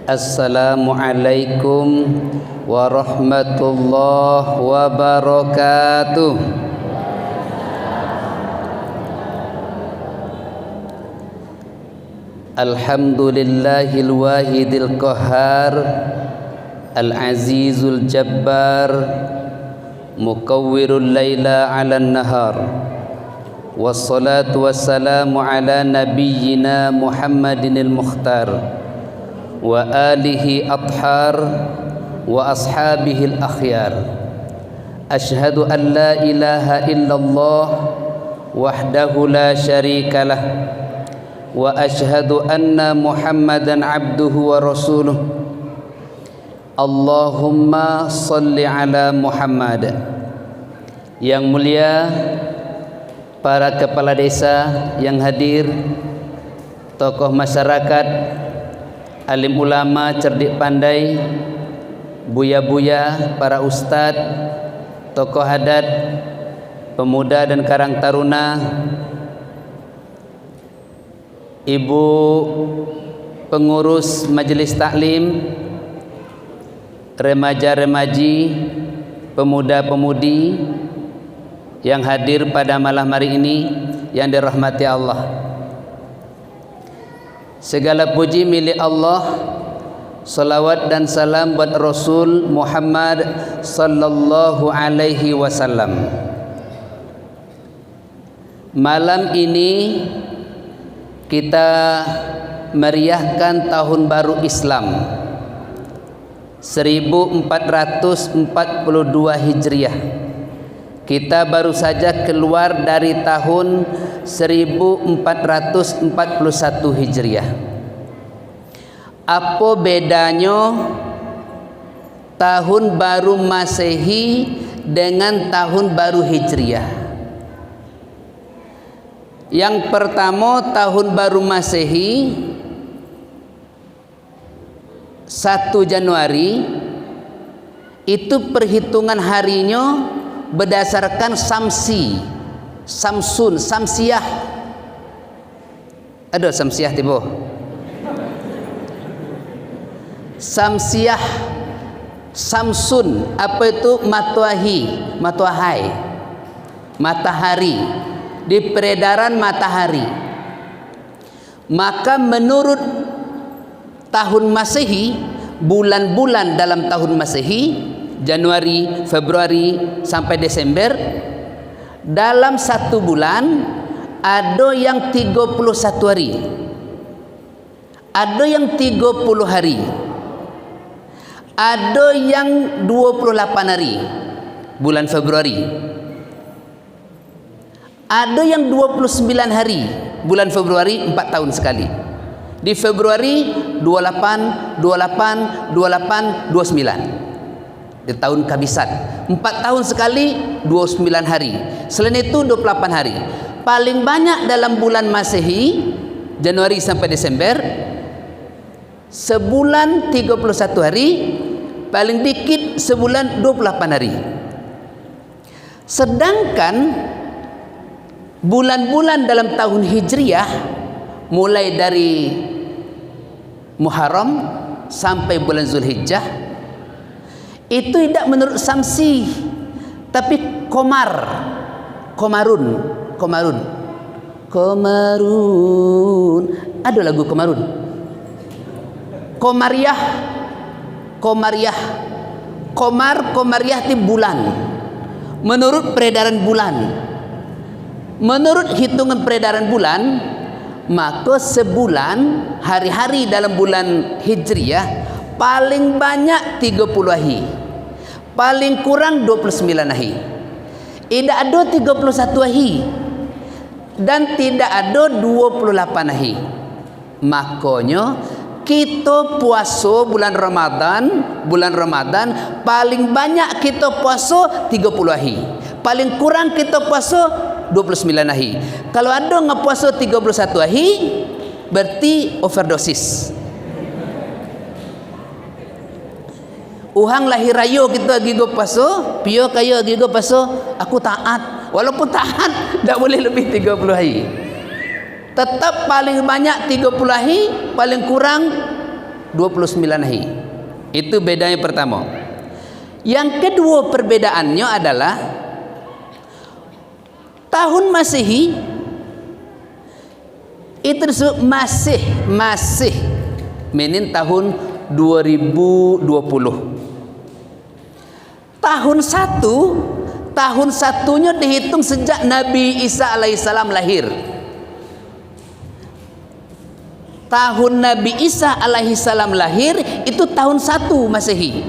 Assalamualaikum warahmatullahi wabarakatuh. Alhamdulillahil wahidil qahhar, al-azizul jabbar, mukawwirul laila 'alan nahar. Wassalatu wassalamu ala nabiyyina Muhammadinil mukhtar wa alihi athhar wa ashabihil akhyar. Ashhadu an la ilaha illallah wahdahu la syarikalah wa ashhadu anna Muhammadan abduhu wa rasuluh. Allahumma salli ala Muhammad. Yang mulia para kepala desa yang hadir, tokoh masyarakat, alim ulama cerdik pandai, buya-buya, para ustadz, tokoh adat, pemuda dan karang taruna, ibu pengurus majelis taklim, remaja-remaji, pemuda-pemudi yang hadir pada malam hari ini yang dirahmati Allah. Segala puji milik Allah, salawat dan salam buat Rasul Muhammad sallallahu alaihi wasallam. Malam ini kita meriahkan tahun baru Islam 1442 Hijriah. Kita baru saja keluar dari tahun 1441 Hijriah. Apa bedanya tahun baru Masehi dengan tahun baru Hijriah? Yang pertama, tahun baru Masehi 1 Januari itu perhitungan harinya berdasarkan Samsi, Samsun, Samsiah. Ada Samsiah tiba. Samsiah, Samsun, apa itu? Matahari, matahari, di peredaran matahari. Maka menurut tahun Masehi, bulan-bulan dalam tahun Masehi, Januari, Februari sampai Desember, dalam satu bulan ada yang 31 hari, ada yang 30 hari, ada yang 28 hari bulan Februari, ada yang 29 hari bulan Februari, 4 tahun sekali. Di Februari 28, 28, 28, 29. Di tahun kabisan 4 tahun sekali, 29 hari. Selain itu 28 hari. Paling banyak dalam bulan Masehi, Januari sampai Desember, sebulan 31 hari, paling dikit sebulan 28 hari. Sedangkan bulan-bulan dalam tahun Hijriah, mulai dari Muharram sampai bulan Zulhijjah, itu tidak menurut Samsi, tapi Komarun. Ada lagu Komarun. Komariah. Komariah itu bulan. Menurut peredaran bulan, menurut hitungan peredaran bulan, maka sebulan hari-hari dalam bulan Hijriah paling banyak 30 hari, paling kurang 29 hari. Tidak ada 31 hari dan tidak ada 28 hari. Makanya kita puasa bulan Ramadan paling banyak kita puasa 30 hari, paling kurang kita puasa 29 hari. Kalau ada ngepuasa 31 hari, berarti overdosis. Uhang lahir raya kita gigo puasa, pio kaya gigo puasa, aku taat. Walaupun taat tak boleh lebih 30 hari. Tetap paling banyak 30 hari, paling kurang 29 hari. Itu bedanya pertama. Yang kedua perbedaannya adalah tahun Masehi itu disebut masih menin tahun 2020. Tahun satunya dihitung sejak Nabi Isa alaihissalam lahir. Tahun Nabi Isa alaihissalam lahir itu tahun 1 Masehi.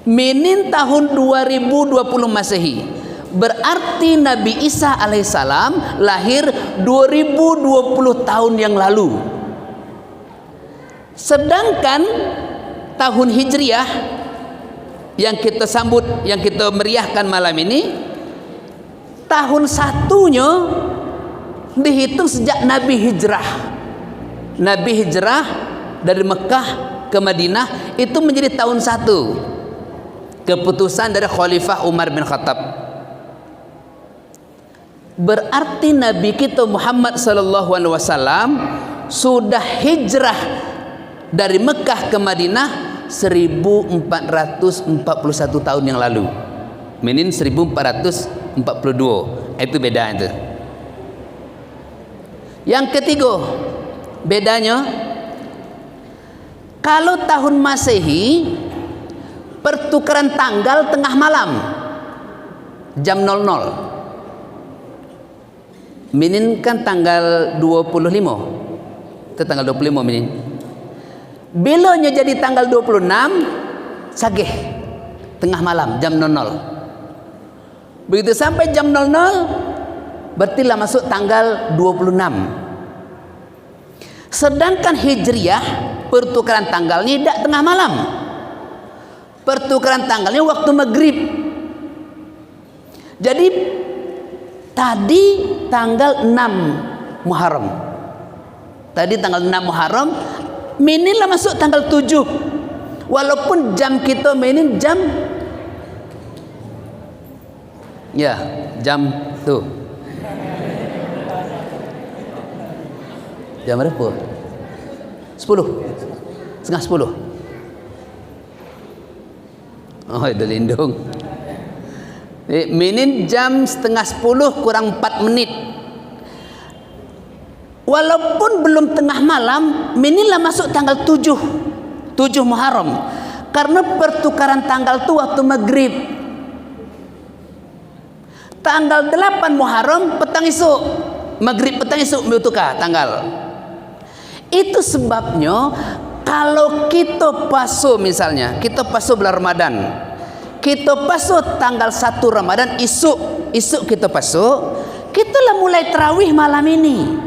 Menin tahun 2020 Masehi. Berarti Nabi Isa alaihissalam lahir 2020 tahun yang lalu. Sedangkan tahun Hijriah yang kita sambut, yang kita meriahkan malam ini, tahun satunya dihitung sejak Nabi hijrah. Nabi hijrah dari Mekah ke Madinah itu menjadi tahun 1. Keputusan dari Khalifah Umar bin Khattab. Berarti Nabi kita Muhammad sallallahu alaihi wasallam sudah hijrah dari Mekah ke Madinah 1441 tahun yang lalu. Menin 1442. Itu beda itu. Yang ketiga, bedanya kalau tahun Masehi pertukaran tanggal tengah malam jam 00. Menin kan tanggal 25. Itu tanggal 25 Menin. Bilanya jadi tanggal 26 sageh tengah malam jam 00. Begitu sampai jam 00 berarti lah masuk tanggal 26. Sedangkan Hijriah pertukaran tanggalnya tidak tengah malam. Pertukaran tanggalnya waktu maghrib. Jadi tadi tanggal 6 Muharram. Tadi tanggal 6 Muharram, Menin lah masuk tanggal 7. Walaupun jam kita Menin jam tuh. Jam berapa? 10. Setengah 10. Oh, itu lindung. Menin jam setengah 10 kurang 4 menit. Walaupun belum tengah malam, Meninlah masuk tanggal 7 Muharram. Karena pertukaran tanggal itu waktu maghrib. Tanggal 8 Muharram petang esok, maghrib petang esok bertukar tanggal. Itu sebabnya kalau kita paso, misalnya kita paso bulan Ramadan, kita paso tanggal 1 Ramadan, esok kita paso, kita lah mulai tarawih malam ini.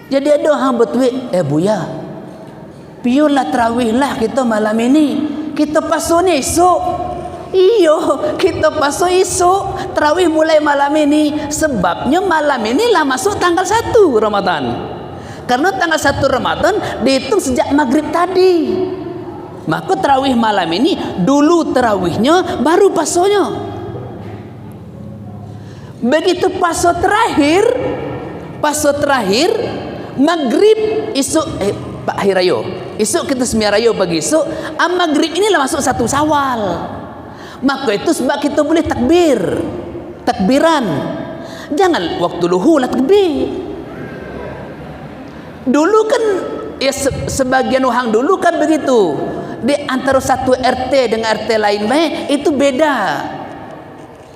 Jadi ada orang bertuik, Buya, piulah tarawih lah kita malam ini. Kita paso ni esok. Iyo, kita paso esok, tarawih mulai malam ini. Sebabnya malam ini lah masuk tanggal 1 Ramadan. Karena tanggal 1 Ramadan dihitung sejak maghrib tadi. Maka tarawih malam ini dulu tarawihnya, baru pasonya. Begitu paso terakhir maghrib esok Pak Hari Raya, esok kita sembahyang raya pagi esok, maghrib inilah masuk 1 Syawal. Maka itu sebab kita boleh takbiran. Jangan waktu luhur lah takbir. Dulu kan sebagian orang dulu kan begitu. Di antara satu RT dengan RT lain itu beda.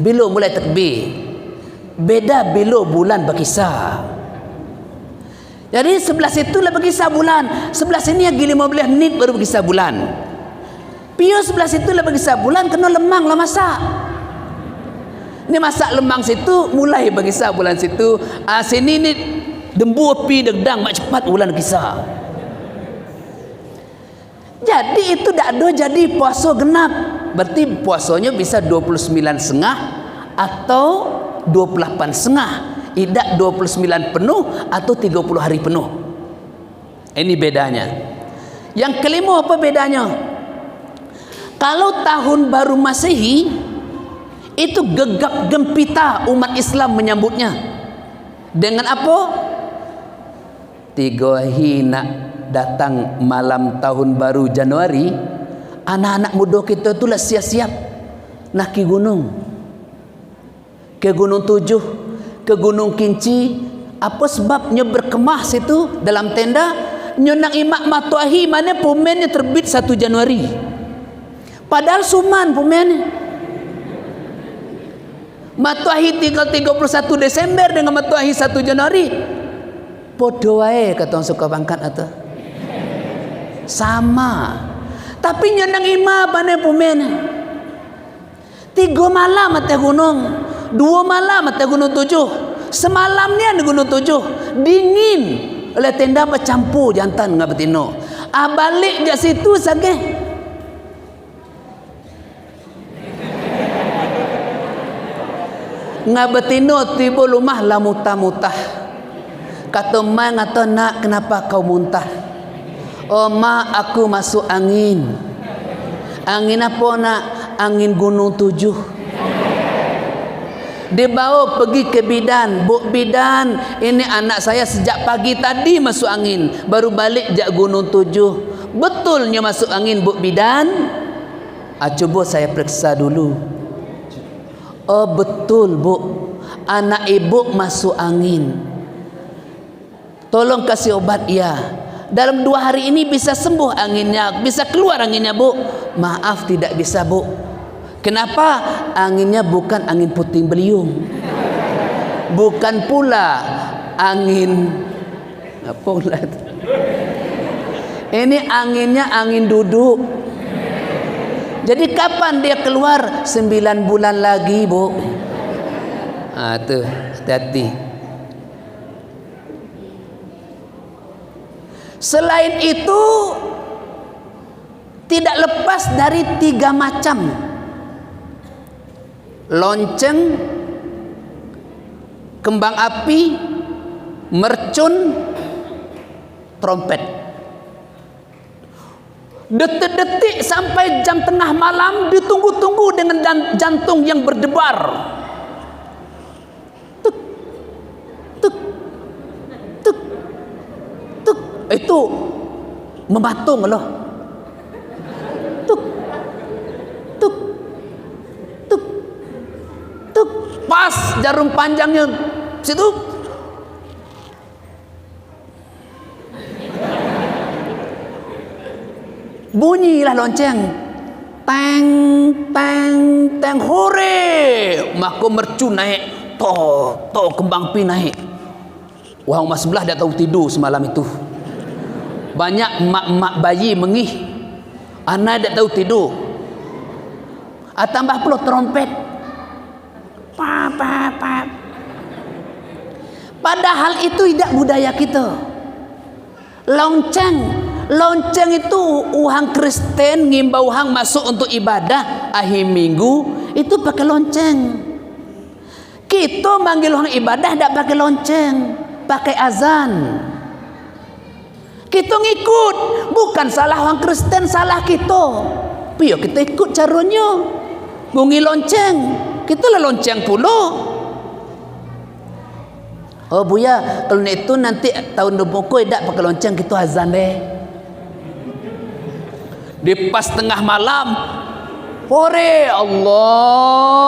Bila mulai takbir, beda bila bulan berkisar. Jadi sebelah situ lah berkisar bulan, sebelah sini lagi 15 menit baru berkisar bulan. Pio sebelah situ lah berkisar bulan, kena lemang lah masak. Ini masak lemang situ, mulai berkisar bulan situ. Sini ni dembu api degdang mak cepat bulan kisah. Jadi itu tak ada jadi puasa genap. Berarti puasanya bisa 29,5 atau 28,5. Tidak 29 penuh atau 30 hari penuh. Ini bedanya. Yang kelima apa bedanya? Kalau tahun baru Masehi itu gegap gempita umat Islam menyambutnya. Dengan apa? 3 hina datang malam tahun baru Januari, anak-anak muda kita itulah siap-siap nak ke gunung. Ke Gunung Tujuh, ke Gunung Kinci. Apa sebabnya berkemah situ dalam tenda? Nyonang imak matuahi mana pumennya terbit 1 Januari. Padahal suman pumennya. Matuahi tinggal 31 Desember dengan matuahi 1 Januari. Podo wae kata orang suka bangkat atau sama. Tapi nyonang ima mana pumen. 3 malam atas gunung, 2 malam atas Gunung Tujuh. Semalamnya di Gunung Tujuh dingin oleh tenda bercampur jantan dengan betina. Balik je situ sage. Ngah betina tiba rumah lah mutah-mutah. Kata mak, kata nak, kenapa kau muntah? Oh mak, aku masuk angin. Angin apa nak? Angin Gunung Tujuh. Dia bawa pergi ke bidan. Buk bidan, ini anak saya sejak pagi tadi masuk angin, baru balik jak Gunung Tujuh. Betulnya masuk angin buk bidan? Coba saya periksa dulu. Oh betul bu, anak ibu masuk angin. Tolong kasih obat ya. Dalam 2 hari ini bisa sembuh anginnya, bisa keluar anginnya bu. Maaf tidak bisa bu. Kenapa? Anginnya bukan angin puting beliung, bukan pula angin apa pula itu. Ini anginnya angin duduk. Jadi kapan dia keluar? 9 bulan lagi bu. Tuh hati-hati. Selain itu tidak lepas dari 3 macam: lonceng, kembang api, mercun, trompet. Detik-detik sampai jam tengah malam ditunggu-tunggu dengan jantung yang berdebar. Tuk, tuk, tuk, tuk. Itu mematung loh. Tuk, tuk, tuk, tuk. Pas jarum panjangnya situ. Bunyilah lonceng. Teng, teng, teng, hore. Maka mercu naik. To, kembang api naik. Orang rumah sebelah dah tahu tidur semalam itu. Banyak mak-mak bayi mengih. Anak dah tahu tidur. Tambah pula trompet. Pa, pa, pa. Padahal itu tidak budaya kita. Lonceng itu orang Kristen ngimbau orang masuk untuk ibadah akhir minggu itu pakai lonceng. Kita manggil orang ibadah tidak pakai lonceng, pakai azan. Kita ngikut, bukan salah orang Kristen, salah kita. Piyo kita ikut caranya. Bunyi lonceng, kita lah lonceng pula. Oh buya, kalau itu nanti tahun depan tidak pakai lonceng, kita azan deh. Di pas tengah malam, hore Allah,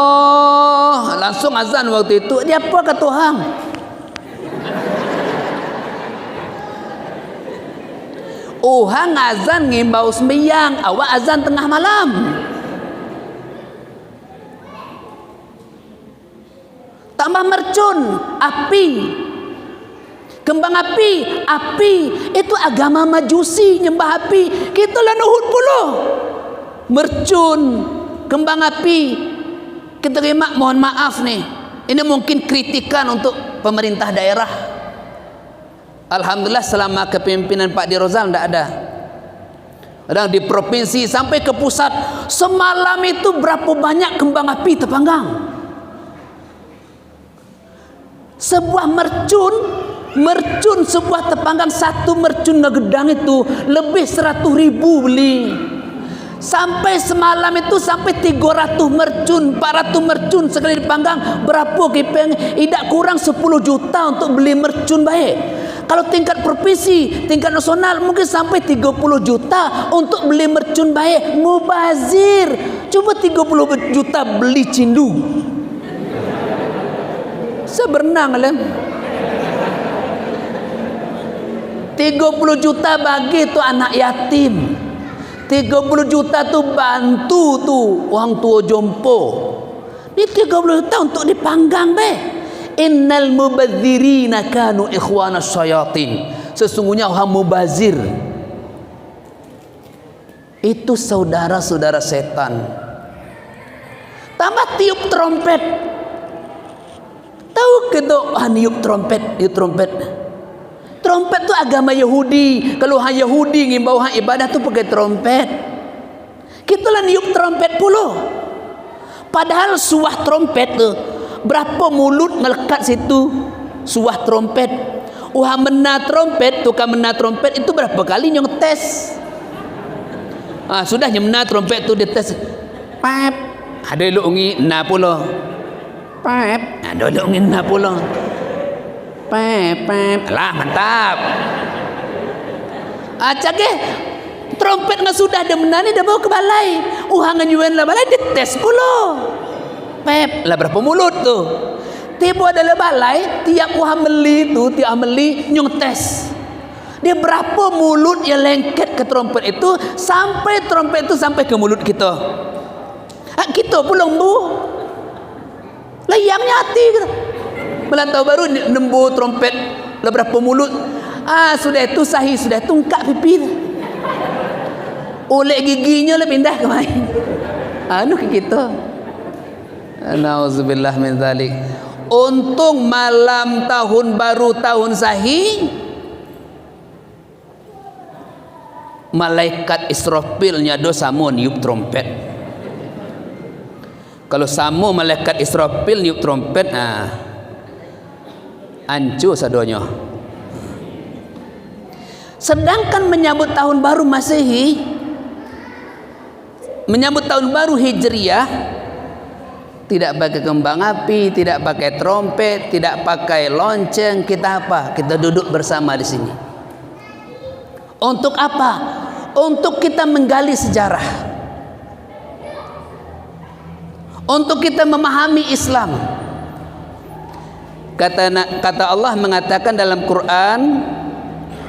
langsung azan waktu itu. Dia apa kata Tuhan? Uhang azan ngimbau sembahyang, awak azan tengah malam. Tambah mercun, api. Kembang api, itu agama Majusi, nyembah api. Kita lah nuhut pula. Mercun, kembang api. Kita terima, mohon maaf nih. Ini mungkin kritikan untuk pemerintah daerah. Alhamdulillah selama kepemimpinan Pak Dirozal tidak ada. Dan di provinsi sampai ke pusat, semalam itu berapa banyak kembang api terpanggang. Sebuah mercun sebuah terpanggang, satu mercun ngegedang itu lebih 100.000 beli. Sampai semalam itu sampai 300 mercun, 400 mercun sekali dipanggang. Berapa kipeng? Tidak kurang 10 juta untuk beli mercun baik. Kalau tingkat provinsi, tingkat nasional mungkin sampai 30 juta untuk beli mercun baik. Mubazir. Coba 30 juta beli cindu. Saya berenang lah. 30 juta bagi tu anak yatim. 30 juta tu bantu tu orang tua jompo. Ni 30 juta untuk dipanggang be. Innal mubadzirina kanu ikhwanas syayatin. Sesungguhnya orang mubazir itu saudara-saudara setan. Tambah tiup trompet. Tahu ke tu niup trompet, niup trompet. Trompet tu agama Yahudi. Kalau orang Yahudi ngimbau orang ibadah tu pakai trompet. Kita lah niup trompet pula. Padahal suah trompet tu berapa mulut melekat situ suah trompet. Orang mena trompet, tukang mena trompet itu berapa kali nyong tes. Sudah nyong mena trompet tu dia tes. Pap. Ada elok ngi na pula. Pap. Ada elok ngi na pula. Pep. Alah mantap. Cakeh trompet nga sudah dia menani dia bawa ke balai. Uhangan yuan lah balai dia tes pula. Pep lah berapa mulut tu. Tiba ada balai tiap uhan meli tu tiap meli nyung tes. Dia berapa mulut yang lengket ke trompet itu sampai trompet itu sampai ke mulut kita. Kita pulang bu. Layangnya hati kita. Melantau baru nembu trompet lah berapa mulut. Sudah itu sahih, sudah itu ungkap pipi. Oleh giginya lah pindah ke main. Ke kita. Nauzubillah min zalik. Untung malam tahun baru tahun sahih malaikat Israfilnya dosa mau niup trompet. Kalau sama malaikat Israfil niup trompet, hancur sadonya. Sedangkan menyambut tahun baru Masehi, menyambut tahun baru Hijriah, tidak pakai kembang api, tidak pakai trompet, tidak pakai lonceng. Kita apa? Kita duduk bersama di sini. Untuk apa? Untuk kita menggali sejarah, untuk kita memahami Islam. Kata Allah mengatakan dalam Quran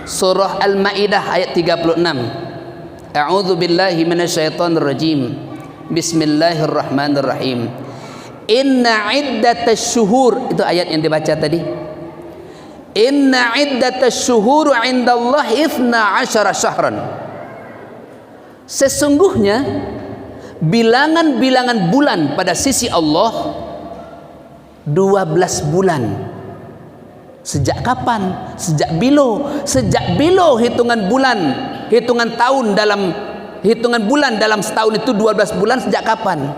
surah Al-Maidah ayat 36. A'udzu billahi minasyaitonir rajim. Bismillahirrahmanirrahim. Inna iddatasy syuhur, itu ayat yang dibaca tadi. Inna iddatasy syuhur 'indallahi 12 syahran. Sesungguhnya bilangan-bilangan bulan pada sisi Allah 12 bulan. Sejak kapan? Sejak bilo. Sejak bilo hitungan bulan, hitungan tahun dalam hitungan bulan dalam setahun itu 12 bulan. Sejak kapan?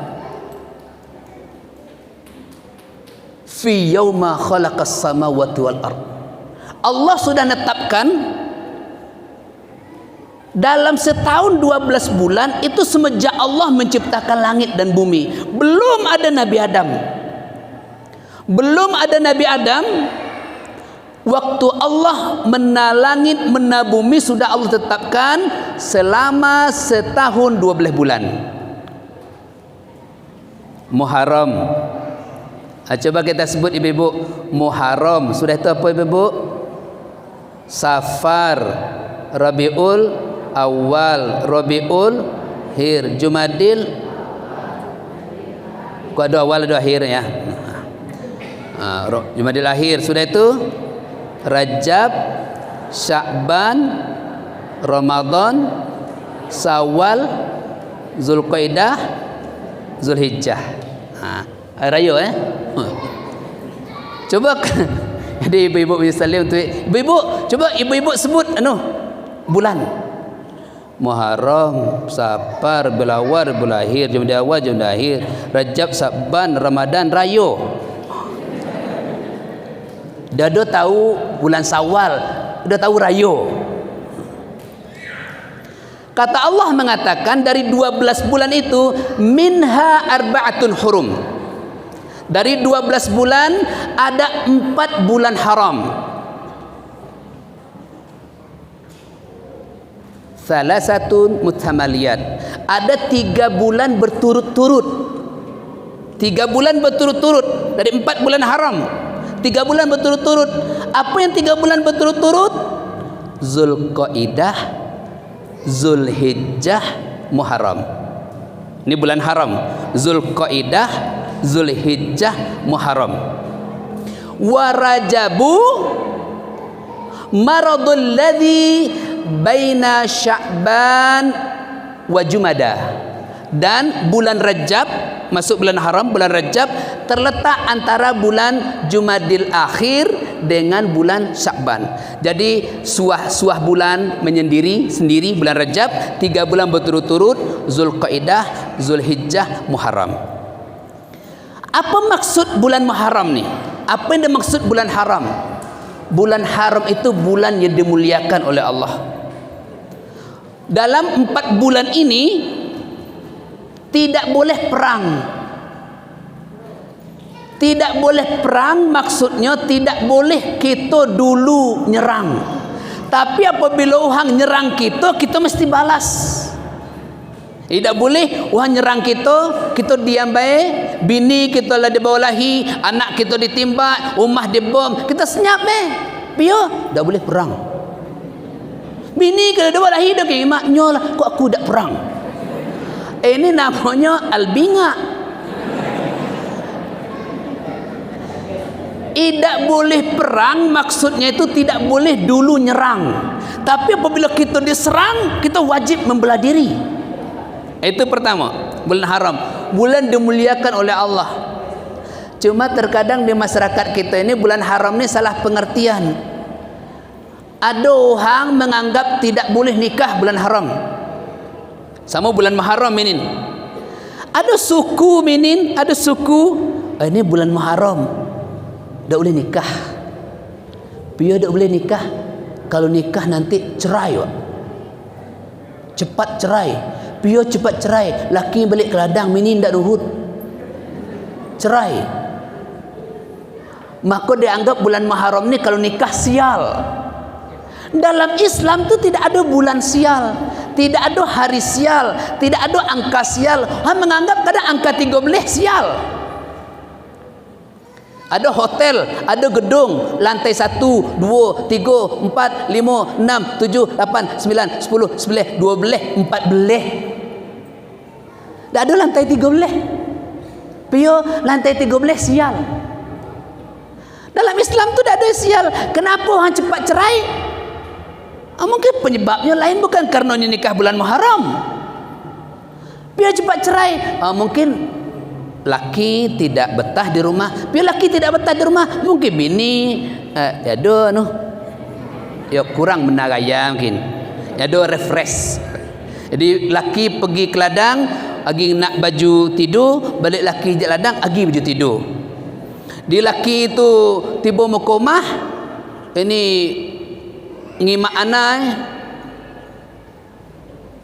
Fi yauma khalaqas samawati wal ard. Allah sudah menetapkan dalam setahun 12 bulan itu semenjak Allah menciptakan langit dan bumi. Belum ada Nabi Adam. Belum ada Nabi Adam. Waktu Allah mena langit mena bumi sudah Allah tetapkan selama setahun 12 bulan. Muharram. Coba kita sebut ibu-ibu. Muharram. Sudah itu apa ibu-ibu? Safar, Rabiul Awal, Rabiul Akhir, Jumadil. Kau ada awal ada akhir ya. Jumadil Akhir. Sudah itu Rajab, Sya'ban, Ramadan, Syawal, Zulqaidah, Zulhijjah. Raya Coba jadi ibu-ibu misalnya untuk ibu-ibu, coba ibu-ibu sebut bulan. Muharram, Safar, Bilawar, Bulakhir, Jumadil Awal, Jumadil Akhir, Rajab, Sya'ban, Ramadan, Raya. Dia dah tahu bulan Syawal, dah tahu Raya. Kata Allah mengatakan dari 12 bulan itu minha arba'atun hurum. Dari 12 bulan ada 4 bulan haram. Thalathatun mutamaliyat. Ada 3 bulan berturut-turut. 3 bulan berturut-turut dari 4 bulan haram. 3 bulan berturut-turut. Apa yang 3 bulan berturut-turut? Zulqaidah, Zulhijjah, Muharram. Ini bulan haram. Zulqaidah, Zulhijjah, Muharram. Wa Rajabu maradul ladzi baina Sya'ban wa Jumada. Dan bulan Rajab, masuk bulan haram, bulan Rajab terletak antara bulan Jumadil Akhir dengan bulan Sya'ban. Jadi suah bulan menyendiri sendiri bulan Rajab, 3 bulan berturut-turut, Zulqaidah, Zulhijjah, Muharram. Apa maksud bulan Muharram ni? Apa yang dimaksud bulan haram? Bulan haram itu bulan yang dimuliakan oleh Allah. Dalam 4 bulan ini tidak boleh perang. Tidak boleh perang maksudnya tidak boleh kita dulu nyerang. Tapi apabila orang nyerang kita, kita mesti balas. Tidak boleh orang nyerang kita diam baik, bini kita lah dibawalahi, anak kita ditimbak, rumah dibom, kita senyap baik. Pio, tak boleh perang. Bini kalau dibawalahi dah kira maknya lah, kok aku tak perang. Ini namanya albinga. Tidak boleh perang maksudnya itu tidak boleh dulu nyerang. Tapi apabila kita diserang, kita wajib membelah diri. Itu pertama, bulan haram, bulan dimuliakan oleh Allah. Cuma terkadang di masyarakat kita ini bulan haram ni salah pengertian. Ada orang menganggap tidak boleh nikah bulan haram. Sama bulan Muharram ini. Ada suku minin, ada suku ini bulan Muharram tak boleh nikah. Biar tak boleh nikah, kalau nikah nanti cerai. Cepat cerai. Biar cepat cerai, laki balik ke ladang, minin tak nurut, cerai. Maka dia anggap bulan Muharram ni kalau nikah sial. Dalam Islam tu tidak ada bulan sial, tidak ada hari sial, tidak ada angka sial. Orang menganggap kadang angka 13 sial. Ada hotel, ada gedung, lantai 1, 2, 3, 4, 5, 6, 7, 8, 9, 10, 11, 12, 14. Tak ada lantai 13. Pio lantai 13 sial. Dalam Islam tu tak ada sial. Kenapa orang cepat cerai? Mungkin penyebabnya lain, bukan kerana nikah bulan Muharram. Biar cepat cerai, mungkin laki tidak betah di rumah. Biar laki tidak betah di rumah, mungkin bini kurang menaraya, mungkin refresh. Jadi laki pergi ke ladang, lagi nak baju tidur, balik laki je ladang, lagi baju tidur. Di laki itu tiba mukomah, ini ngimak anak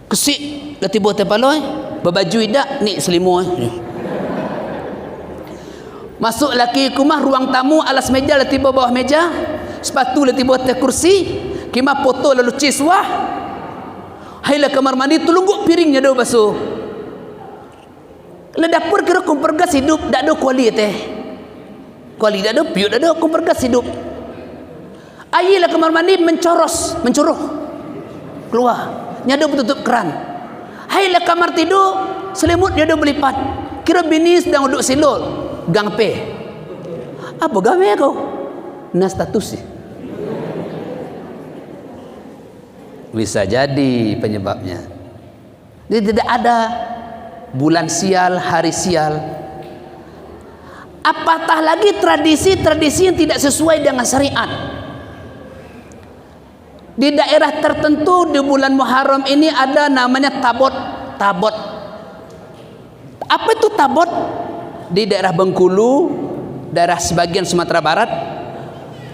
kesik dah tiba tepaloi, berbaju idak ni selimut. Masuk laki ke rumah, ruang tamu, alas meja lah tiba bawah meja, sepatu lah tiba atas kursi, kima foto lalu ciswah. Hailah kamar mandi, tulungguk piringnya dah basuh. Le dapur kira kompor gas hidup, tak ada kuali teh. Kuali tak ada, piuk tak ada, kompor gas hidup. Air lah kamar mandi mencuruh keluar, nyada bertutup keran. Hailah kamar tidur, selimut dia ada berlipat. Kira bini sedang duduk silul, gang pe. Apa gawe kau? Nas status sih. Bisa jadi penyebabnya. Jadi tidak ada bulan sial, hari sial. Apatah lagi tradisi-tradisi yang tidak sesuai dengan syariat. Di daerah tertentu di bulan Muharram ini ada namanya tabot. Tabot. Apa itu tabot? Di daerah Bengkulu, daerah sebagian Sumatera Barat,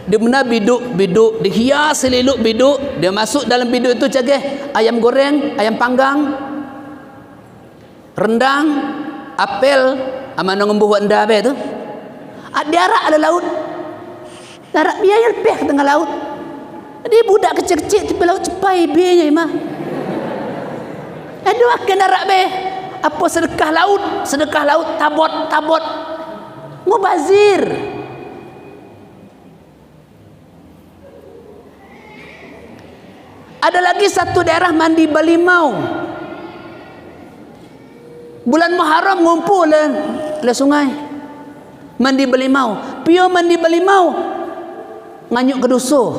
di mana biduk dihias seliluk biduk, dia masuk dalam biduk itu cageh ayam goreng, ayam panggang, rendang, apel, amano ngembuh anda be tu. Darat ada laut. Darat biaya lebih ke tengah laut. Dia budak kecil-kecil tepi laut cepai biaya mah. Aduh akan darat be. Apa sedekah laut tabot mubazir. Ada lagi satu daerah mandi balimau. Bulan Muharram ngumpul le sungai. Mandi balimau. Pio mandi balimau. Nganyuk ke dusuh.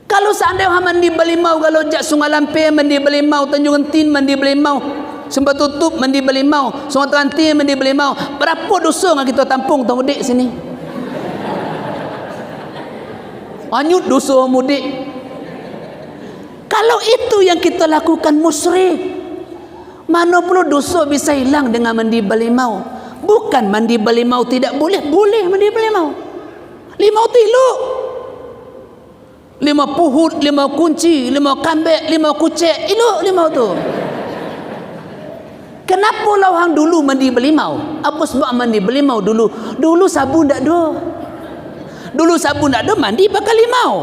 Kalau seandainya mandi balimau, kalau jak Sungai Lampai mandi balimau, Tanjung Entin mandi balimau, Sumber Tutup mandi balimau, Sungai Teranti mandi balimau, berapa dusuh yang kita tampung tu mudik sini? Anyut dusuh mudik. Kalau itu yang kita lakukan musyrik, mana perlu dosa bisa hilang dengan mandi balimau? Bukan mandi balimau tidak boleh, boleh mandi balimau. Limau tiluk, 5 puhut, 5 kunci, 5 kambek, 5 kucek, iluk limau tu. Kenapa orang dulu mandi balimau? Apa sebab mandi balimau dulu? Dulu sabun tak ada. Dulu sabun tak ada, mandi pakai limau.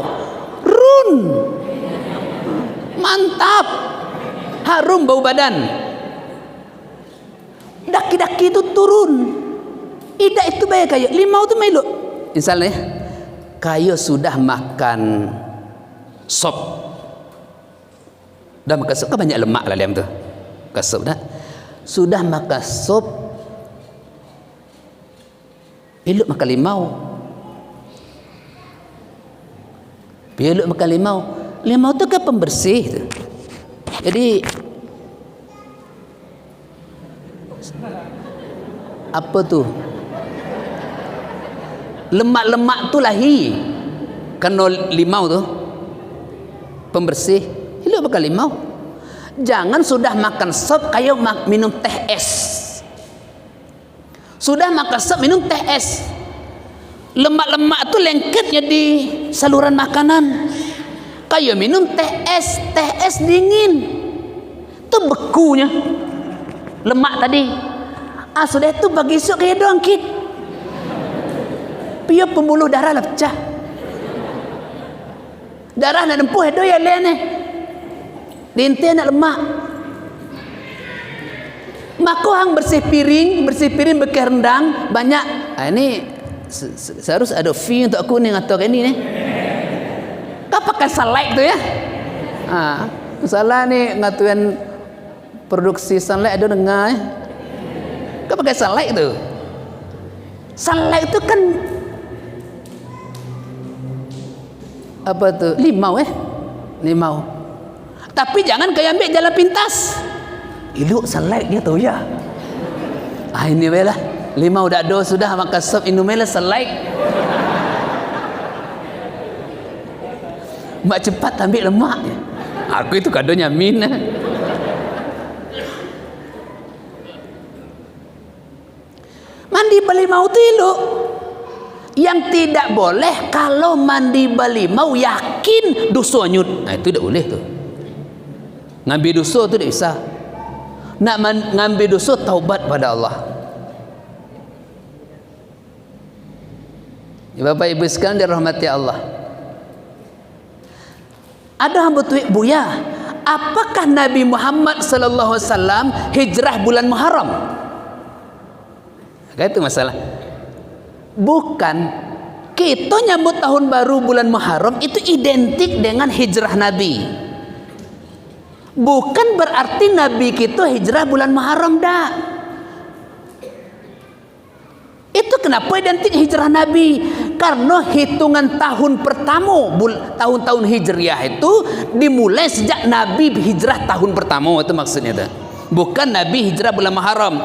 Run. Mantap. Harum bau badan. Daki-daki itu turun. Idak itu bayar kaya. Limau tu meluk. Misalnya, kaya sudah makan sop. Dah makan sop, kan banyak lemak lah dalam tu. Makan sop dah. Sudah makan sop. Elok makan limau. Elok makan limau. Limau tu kan pembersih tu. Jadi apa tu? Lemak-lemak tu lahir kena limau tu. Pembersih. Elok makan limau. Jangan sudah makan sop kayak minum teh es. Sudah makan sop minum teh es. Lemak-lemak tu lengket jadi saluran makanan. Kayak minum teh es dingin. Tu bekunya lemak tadi. Sudah itu bagi esok kaya doang kit. Pia pembuluh darah lah pecah. Darah nak nempuh itu ya lain ni. Dintai nak lemak. Maka hang bersih piring bekas rendang banyak. Ini seharus ada fee untuk aku ni ngatur ini ni. Kau pakai sunlight tu ya. Masalah ni ngatuin produksi sunlight ada dengar ya. Kau pakai sunlight tu. Sunlight tu kan apa tu? Limau Limau. Tapi jangan kau ambil jalan pintas. Elok sunlight dia tahu ya. Ini belah. Limau dah ada sudah makan sop inumela sunlight. Mak cepat ambil lemak. Aku itu kadonya min. Mandi balimau tu elok. Yang tidak boleh kalau mandi balimau yakin dosa nyut. Itu tak boleh tu. Ngambil dosa tu tak bisa. Nak ngambil dosa taubat pada Allah. Bapak Ibu sekalian dirahmati Allah. Ada hamba tuik buya. Apakah Nabi Muhammad sallallahu alaihi wasallam hijrah bulan Muharram? Itu masalah. Bukan. Kita nyambut tahun baru bulan Muharram itu identik dengan hijrah Nabi. Bukan berarti Nabi kita hijrah bulan Muharram dah. Itu kenapa identik hijrah Nabi? Karena hitungan tahun pertama tahun-tahun hijriah itu dimulai sejak Nabi hijrah tahun pertama. Itu maksudnya itu. Bukan Nabi hijrah bulan Muharram.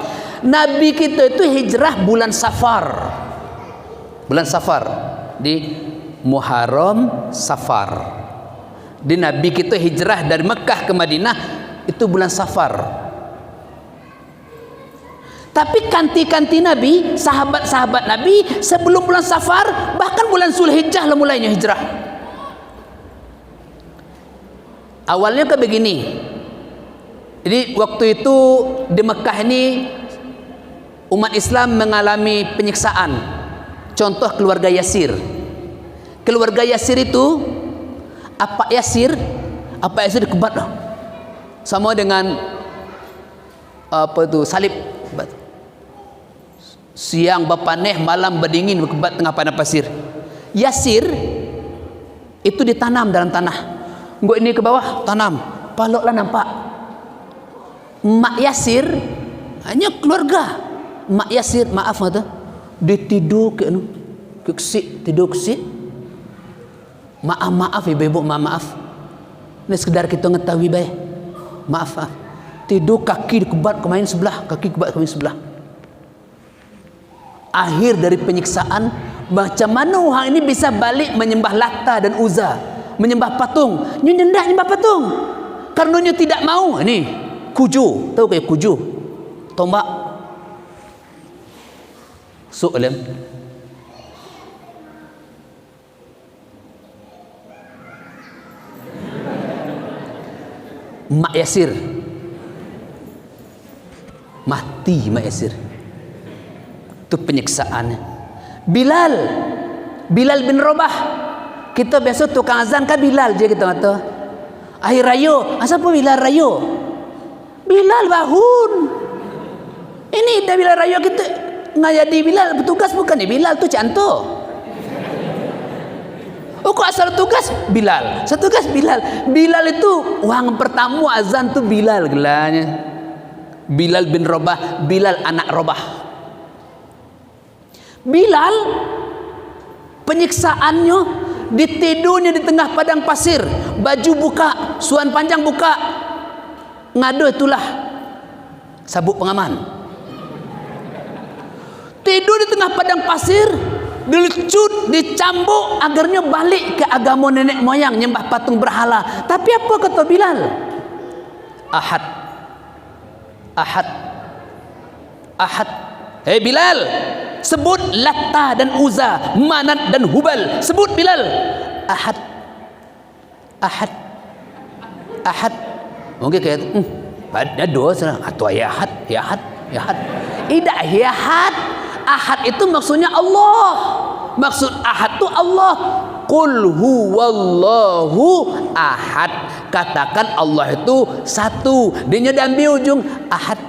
Nabi kita itu hijrah bulan Safar. Bulan Safar. Di Muharram Safar. Di Nabi kita hijrah dari Mekah ke Madinah itu bulan Safar. Tapi kanti-kanti Nabi, sahabat-sahabat Nabi sebelum bulan Safar, bahkan bulan Zulhijjah lah mulainya hijrah. Awalnya ke begini. Jadi waktu itu di Mekah ini umat Islam mengalami penyiksaan. Contoh keluarga Yasir. Keluarga Yasir itu Apa Yasir Apa Yasir kebat dah. Sama dengan apa tu salib. Siang berpaneh, malam berdingin, berkebat tengah padang pasir. Yasir itu ditanam dalam tanah. Gua ini ke bawah tanam, paloklah nampak. Mak Yasir hanya keluarga. Mak Yasir, maaf kata, ditidur ke kesik, tidur kesik. Maaf ibu-ibu, maaf. Ini sekedar kita mengetahui baik. Maaf. Tidur kaki dikebat ke main sebelah, kaki kebat ke main sebelah. Akhir dari penyiksaan, macam mana orang ini bisa balik menyembah Lata dan Uzza, menyembah patung. Dia hendak menyembah patung. Karena dia tidak mau. Ini kuju, tahu ke kuju? Tombak. Soalan. Mak Yasir mati. Mak Yasir itu penyiksaan. Bilal bin Rabah, kita biasa tukang azan kan Bilal je kita kata. Akhir rayo, asal pun Bilal rayo. Bilal bangun. Ini dah Bilal rayo kita ngayadi Bilal bertugas bukan ni Bilal tu cantik. Oh kok asal tugas Bilal. Satu tugas Bilal. Bilal itu orang pertama azan tu Bilal gelarnya. Bilal bin Rabah, Bilal anak Rabah. Bilal penyiksaannya ditidurnya di tengah padang pasir, baju buka, suan panjang buka. Ngado itulah sabuk pengaman. Tidur di tengah padang pasir, dilecut, dicambuk agarnya balik ke agama nenek moyang, nyembah patung berhala. Tapi apa kata Bilal? Ahad. Hei Bilal, sebut Lata dan Uzza, Manat dan Hubal. Sebut Bilal. Ahad. Mungkin kayak pada dosa atau ya Ahad. Tidak ya Ahad. Ahad itu maksudnya Allah. Maksud Ahad itu Allah. Qul huwallahu ahad. Katakan Allah itu satu. Dia dah ambil ujung Ahad.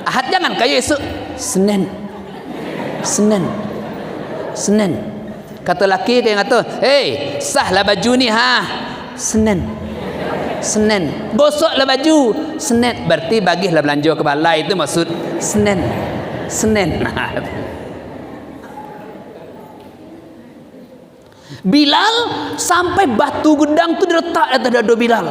Ahad jangan kayak esok Senin. Kata laki dia kata, "Hey, sahlah baju ni ha." Senin. Gosoklah baju Senin. Berarti bagilah belanja ke balai, itu maksud Senin. Bilal sampai batu gedang tu diletak atas dada Bilal.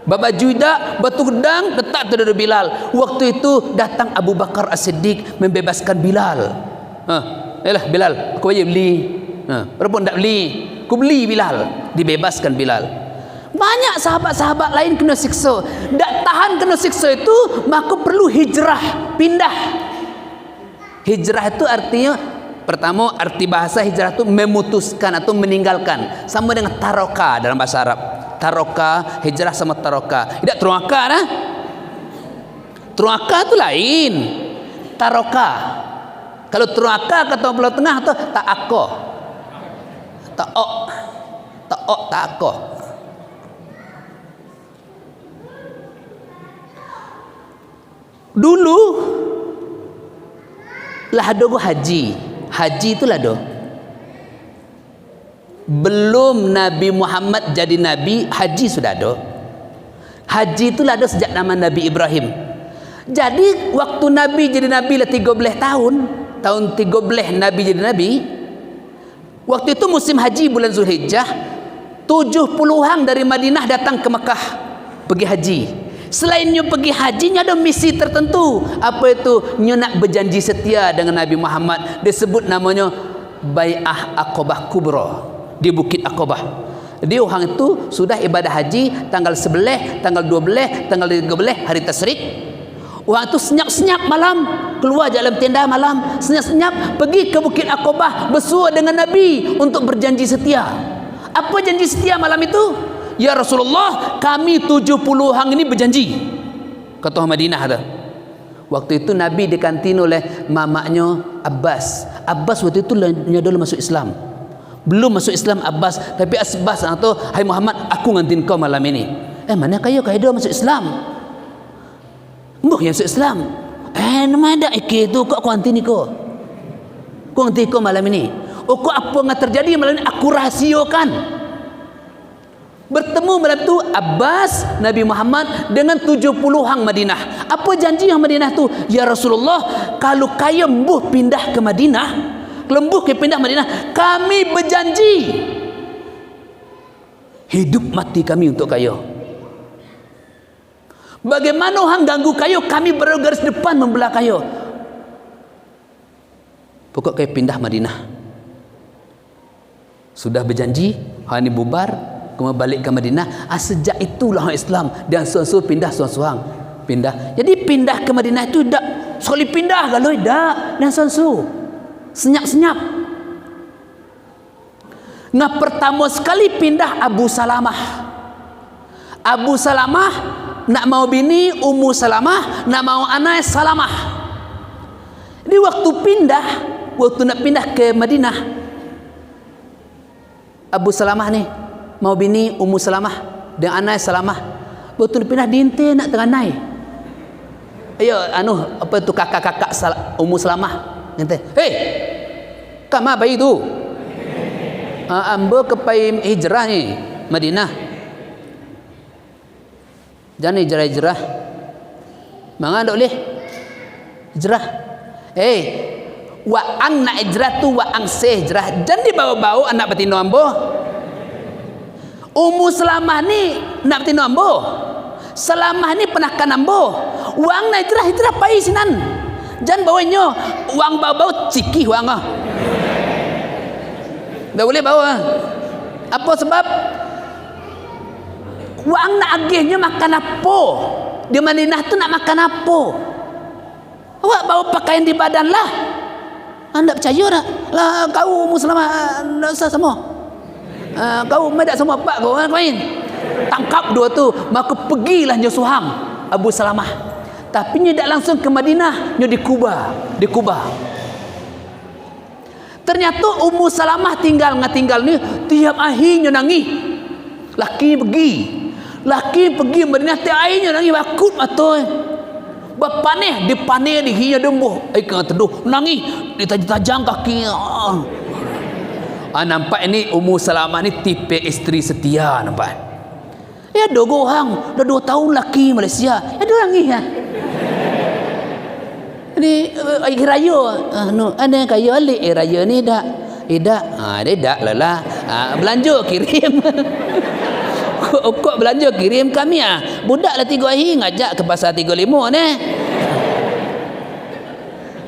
Baju dak, batu gedang letak atas dada Bilal. Waktu itu datang Abu Bakar As-Siddiq membebaskan Bilal. Yalah Bilal, aku aja beli. Berapa tak beli? Aku beli Bilal. Dibebaskan Bilal. Banyak sahabat-sahabat lain kena siksa. Tak tahan kena siksa itu, maka perlu hijrah, pindah. Hijrah itu artinya, pertama arti bahasa hijrah itu memutuskan atau meninggalkan. Sama dengan taroka dalam bahasa Arab. Taroka, hijrah sama taroka. Tidak teruaka nah. Teruaka itu lain. Taroka. Kalau teruaka kata Pulau Tengah itu ta'ako. Ta'ako. Dulu lah ada haji itu lah do. Belum Nabi Muhammad jadi Nabi, haji sudah ada. Haji itu lah ada sejak zaman Nabi Ibrahim. Jadi waktu Nabi jadi Nabi lah 13 tahun. Tahun 13 Nabi jadi Nabi. Waktu itu musim haji bulan Zulhijjah. 70-an dari Madinah datang ke Mekah pergi haji. Selainnya pergi hajinya ada misi tertentu. Apa itu? Nya nak berjanji setia dengan Nabi Muhammad. Disebut namanya Bai'ah Aqabah Kubra di Bukit Aqabah. Dia orang itu sudah ibadah haji tanggal 11, tanggal 12, tanggal 13 hari tasyrik. Orang itu senyap-senyap malam, keluar dalam tenda malam, senyap-senyap pergi ke Bukit Aqabah bersua dengan Nabi untuk berjanji setia. Apa janji setia malam itu? Ya Rasulullah, kami 70 orang ini berjanji. Kata Madinah ada. Waktu itu Nabi dikantin oleh mamaknya Abbas. Abbas waktu itu dia dulu masuk Islam. Belum masuk Islam Abbas, tapi Abbas tu, hai Muhammad, aku ngantin kau malam ini. Mana kayo dua masuk Islam? Mbah yang masuk Islam. Nama ada tu kau ngantin kau. Kau ngantin kau malam ini. Kau apa yang terjadi malam ini? Aku rahasiakan. Bertemu malam tu Abbas, Nabi Muhammad dengan 70 hang Madinah. Apa janji yang Madinah tu? Ya Rasulullah, kalau kayo mbuh pindah ke Madinah, lembuh ke pindah Madinah, kami berjanji hidup mati kami untuk kayo. Bagaimana hang ganggu kayo, kami bergaris depan membelah kayo. Pokok kayo pindah Madinah. Sudah berjanji, hang ni bubar, kemudian balik ke Madinah. Sejak itulah orang Islam dan suang-suang pindah, suang-suang pindah. Jadi pindah ke Madinah itu dak sekali pindah kalau dak dan suang-suang senyap-senyap. Nah, pertama sekali pindah Abu Salamah. Abu Salamah nak mau bini Ummu Salamah, nak mau anak Salamah. Di waktu nak pindah ke Madinah, Abu Salamah ni mau bini Ummu Salamah dengan anak Salamah. Waktu pindah dinte nak teranai. Ayo apa tu kakak-kakak Ummu Salamah. Hei, kama bayi tu? Ambo kepai hijrah ni Madinah. Jangan hijrah. Mangan tak boleh hijrah. Waang nak hijrah tu waang sehijrah. Jangan dibawa-bawa anak betina ambo. Ummu Salamah ni nak betina ambo. Salamah ni penakan ambo. Waang nak hijrah pai sinan. Jangan bawanya uang bau-bau ciki uang tak boleh bawa. Apa sebab? Uang nak agihnya makan apa? Di Madinah tu nak makan apa? Awak bawa pakaian di badan lah. Anda percaya tak? Lah kau Muslimah tak usah semua. Kau medak semua pak kau main. Tangkap dua tu, maka pergilah Nyosuhang Abu Salamah. Tapi dia tak langsung ke Madinah, dia di Kuba. Ternyata Ummu Salamah tinggal ni tiap akhirnya nangis. Laki pergi Madinah tiap akhirnya nangis bakut mata. Bapaneh dipaneh di hiya dembuh. Kena teduh nangis ditajam kaki. Nampak ini Ummu Salamah ni tipe isteri setia nampak. Ya dogo hang dah 2 tahun laki Malaysia. Ya dia nangis ya. Ni air raya ada kaya alik air raya ni dak dia dak lah belanja kirim kok belanja kirim kami budak lah 3 hari ngajak ke pasar 35 ni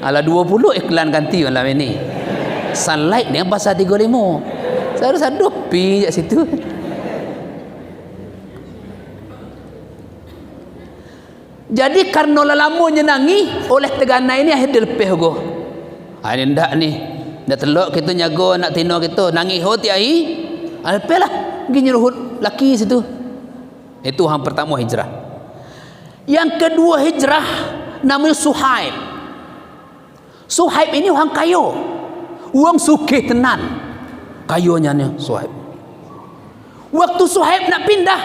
ala 20 iklan ganti malam ini Sunlight dengan pasar 35 saya harus ada pi kat situ. Jadi karena lama nyenangi oleh teganai ini akhir dia lepih go. Ini ndak ni. Dah telok kita nyago nak tino kita nangis hoti ai. Lepihlah pergi nyuruh laki situ. Itu hang pertama hijrah. Yang kedua hijrah namanya Suhaib. Suhaib ini orang kaya. Uang sukih tenan. Kayanya ni Suhaib. Waktu Suhaib nak pindah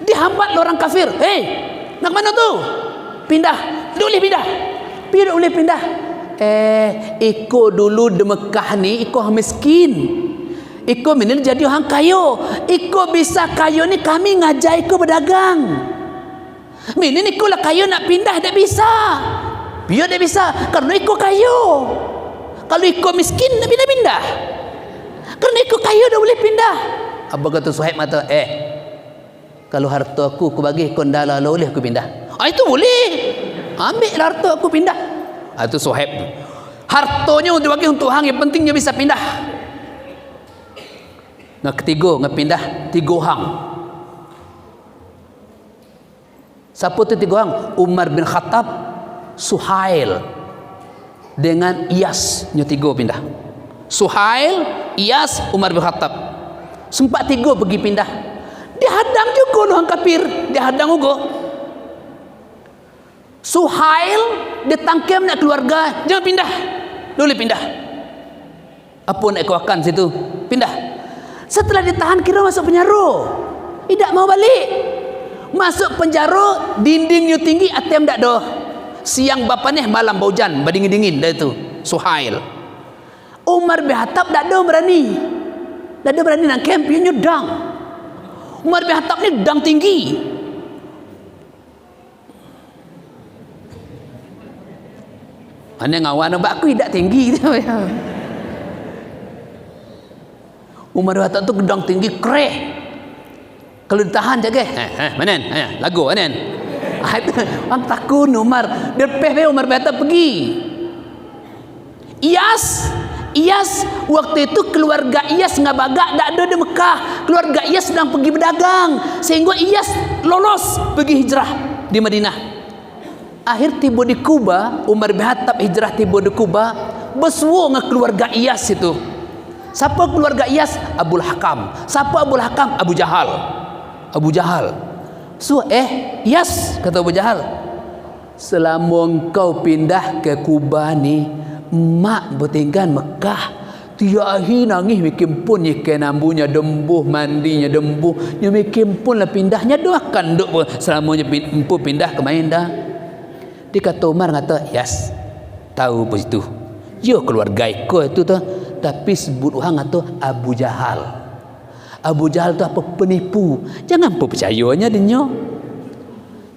dihambat orang kafir. Nak mana tu? Pindah. Boleh pindah. Boleh pindah. Iko dulu di Mekah ni, iko miskin. Iko ini jadi orang kaya. Iko bisa kaya ni kami ngajar iko berdagang. Mini iko lah kaya nak pindah tak bisa. Biar tak bisa. Karena iko kaya. Kalau iko miskin nak pindah-pindah. Karena iko kaya dah boleh pindah. Apa kata Suhaib mata? Kalau harta aku bagi kondala boleh aku pindah. Itu boleh. Ambil harta aku pindah. Itu Suhaib. Hartanya untuk bagi untuk hang yang pentingnya bisa pindah. Nah ketiga ngepindah 3 hang. Siapa tu 3 hang? Umar bin Khattab, Suhail dengan Iyas, nya 3 pindah. Suhail, Iyas, Umar bin Khattab. Sempat 3 pergi pindah. Dihadang juga orang kafir, dihadang juga. Suhail ditangkap nak keluarga, jangan pindah. Boleh pindah. Apa nak kau akan situ? Pindah. Setelah ditahan kira masuk penjara. Tidak mau balik. Masuk penjara, dindingnya tinggi, ATM tak ada. Siang bapaknya, malam hujan, berdingin-dingin dah itu. Suhail. Umar bin Khattab tak ada berani. Tak ada berani nak camp, dia dang. Umar bin Khattab ni dang tinggi. Mana ngawan nampak aku tidak tinggi. Umar bin Khattab tu gedang tinggi kereh. Kalau ditahan jaga, mana? Lagu mana? Orang takut Umar. Dia Umar bin Khattab pergi. Iyas waktu itu keluarga Iyas ngabagak tak ada di Mekah. Keluarga Iyas sedang pergi berdagang, sehingga Iyas lolos pergi hijrah di Madinah. Akhir tiba di Kuba, Umar bin Khattab hijrah tiba di Kuba, bersua dengan keluarga Iyas itu. Siapa keluarga Iyas? Abul Hakam. Siapa Abul Hakam? Abu Jahal. So Iyas, kata Abu Jahal, selama engkau pindah ke Kuba ni, mak bertinggal Mekah, tiap hari nangis bikin pun ikan nambunya dembuh, mandinya dembuh, dia bikin pun lah pindahnya doakan duk selamanya empu pindah ke main dah. Dia kata Umar kata, yes, tahu apa itu. Ya keluarga ikut itu tu, tapi sebut orang kata Abu Jahal. Abu Jahal tu apa penipu. Jangan percayanya dia.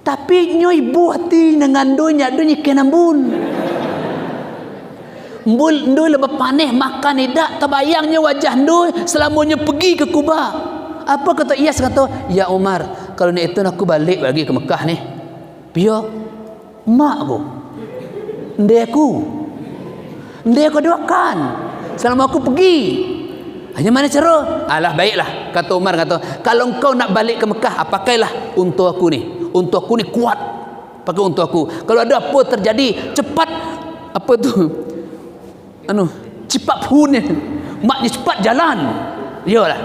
Tapi nyo ibu hati dengan donya ikan nambun. Ndoi lebih panih makan tidak terbayangnya wajah ndoi selamanya pergi ke Kuba. Apa kata Iyas kata, ya Umar, kalau ni itu aku balik lagi ke Mekah ni. Biar mak aku, ndek aku doakan selama aku pergi. Hanya mana cara? Alah baiklah, kata Umar kata, kalau engkau nak balik ke Mekah, pakailah untuk aku ni. Untuk aku ni kuat. Pakai untuk aku. Kalau ada apa terjadi, cepat apa tu? Cepat pun ni. Maknya cepat jalan. Iyalah.